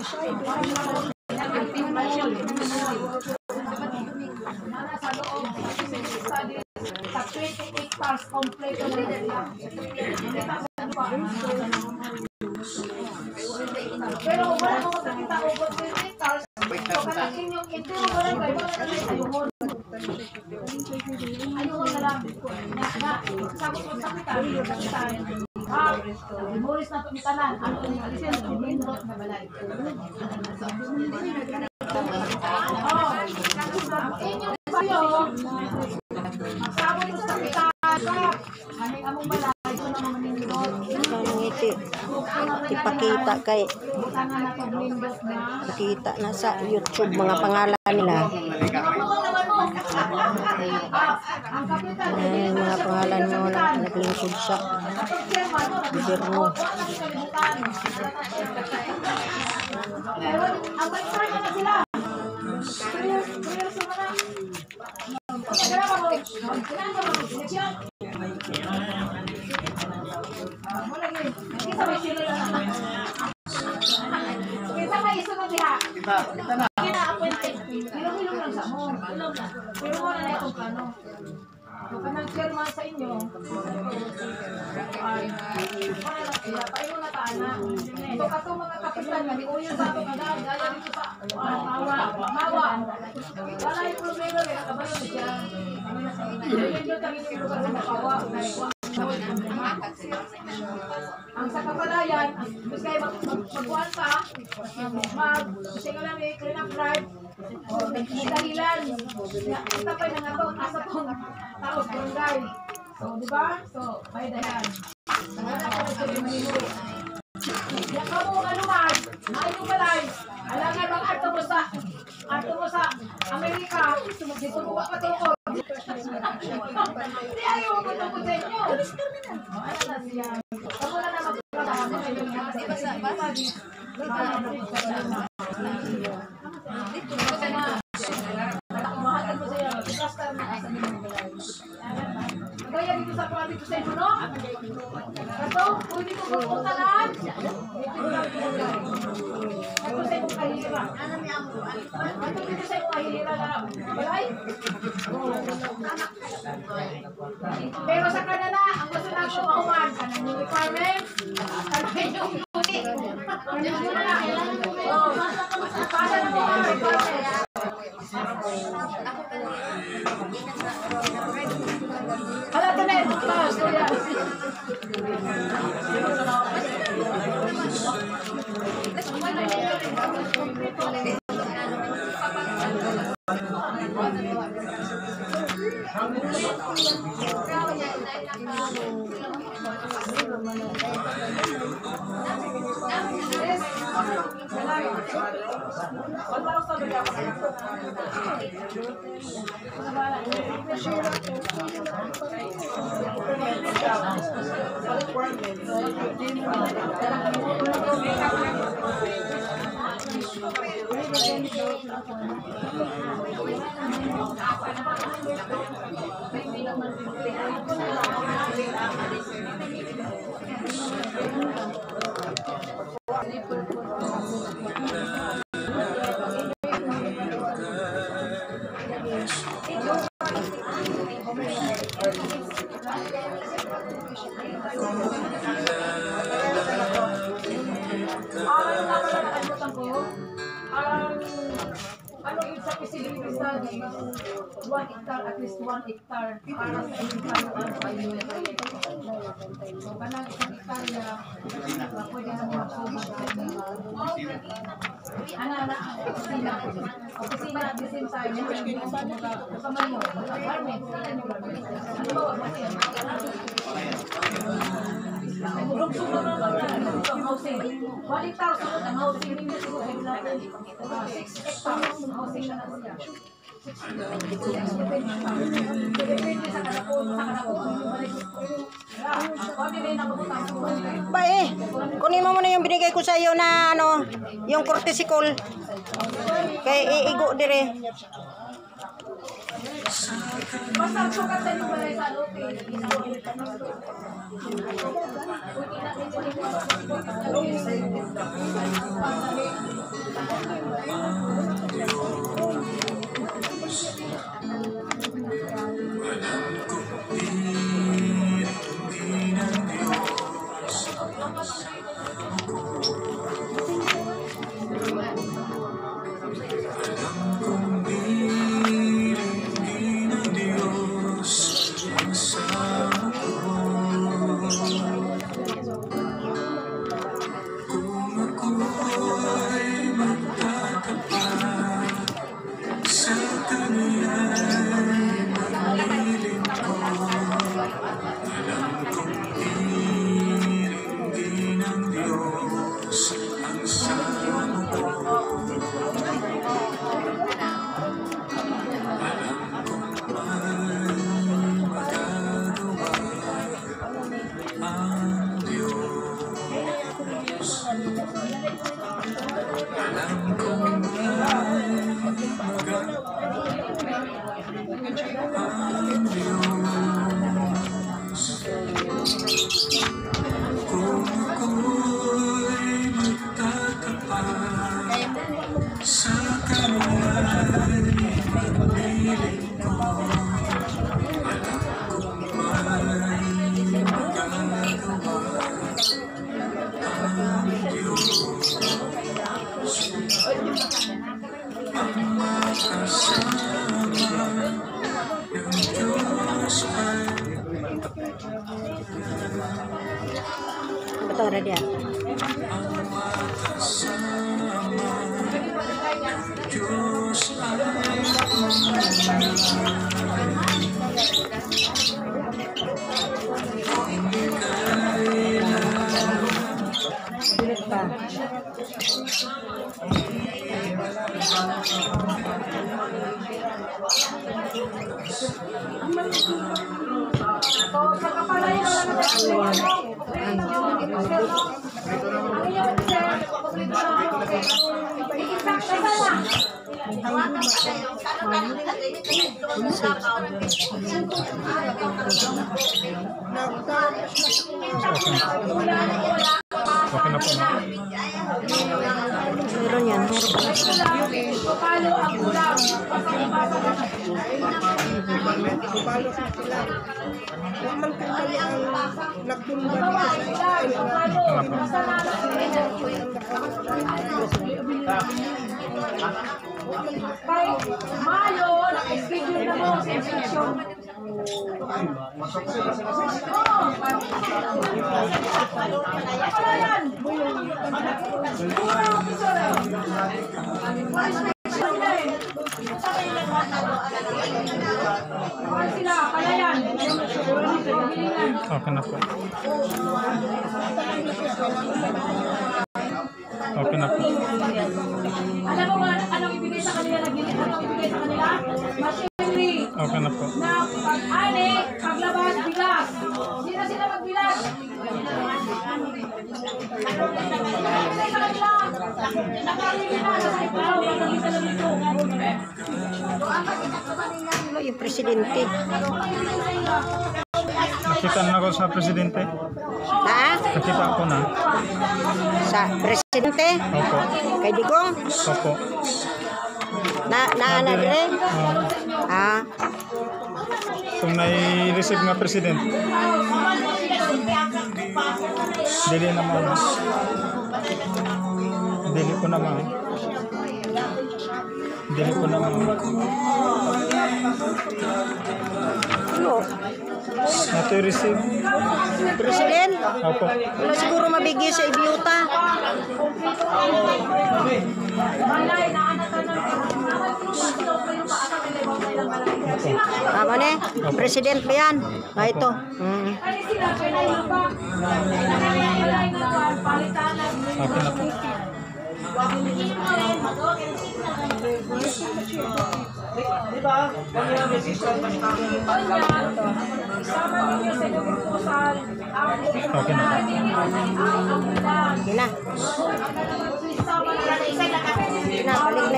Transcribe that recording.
Sa 28 hectares kompleto na nila. Pero wala mo makakita o 28 hectares. So kanakin yung ito wala kayo wala na ayun. Ayun na lang. Sabot mo sa kita. Imuris na itong tanan. Ano yung alisin? Indot na balay. Inyong bayo. Magsabot mo sa kita. Haning among balay. Ito na mga nindot. Ngiti. Ipakita kay kita na sa YouTube mga pangalan nila. Ay, mga pangalan mo na naglingkod sa gobyerno. Kita may iso na diha. Kita na. Kina-appointed. Hilong-hilong lang sa mo. Pero wala na itong plano. Kung kanang chairman sa inyo, ay, paano na taana. So, katong mga kapitan, nag-uyo sa ito, gaya dito sa mawa. Wala yung problema, kaya kabayo na siya. Hindi kami sa lugar sa mapawa. Ang sa kapalayan, mas kayo magkuhan ka, mag-singo lang may clean up drive, o nagdahilan, kita pa yung nangatong asa tong taos, barangay. So, di ba? So, may dahilan. Nanganak ko ito yung manilo. Yan ka mo kaluman, ayong balay, alangan bang ato mo sa Amerika, dito mo ka patukod. Hindi ayaw mo patukod sa inyo. Ano na siya? Kamu na naman kaya dito sa province sa inyo, no? Kato, kung dito pupuntanan, ito sa inyo kahihira. Ito dito sa inyo kahihira na balay. Pero sa Canada, ang gusto na ako mahuman, kanang yung requirements, kanang yung puti. Kanang yung na. Para na mo ang requirements. Hala, tunay! Taos, kuya! Ano yung sa feasibility study, 1 hectare, at least 1 hectare para sa hectare ang kayo. So, kanang isang hectare na pwede na magsubod sa inyo. Opisina at the same time, kasama nyo, apartment, ano ba, housing. 1 hectare sunod ang housing ninyo siguro ay natin 6 hectares ang housing na natin. Depende sa kanapon, Ba kunin mo muna yung binigay ko sa iyo na ano, yung courtesy call. Kay iigo dire. Basta sukat sa yung balay sa lote. Betul ada dia. Pa. So, sa kapalayo lang Okay na po. Meron yan. Palo ang ulam. Kay Malo, naka-schedule na mo sa inspection. Okay na po. Okay na po. Alam mo ba anong ibigay sa kanila? Anong ibigay sa kanila? Machinery. Okay na po. Na pag-ani, paglabas, bigas. Sino sila magbilas? Ibigay sa kanila. Nakarili na sa ikaw. Nakakita lang ito. Yung presidente. Nakita na ako sa presidente. Ha? Nakita ko na. Sa presidente? Opo. Kay Digong? Opo. Na dire? Ah. Kung nai-receive nga president. Dili naman. Dili ko naman. Dili ko naman. Ano? Nato receive. President? Opo. Wala siguro mabigay sa ibiyuta. Malay na anak ka ng Tama ne? President ba yan? Ah, ito. Kasi sila kailangan ba? Kailangan na palitanan. Okay na po. Okay na. Sige na. Sige na, balik na.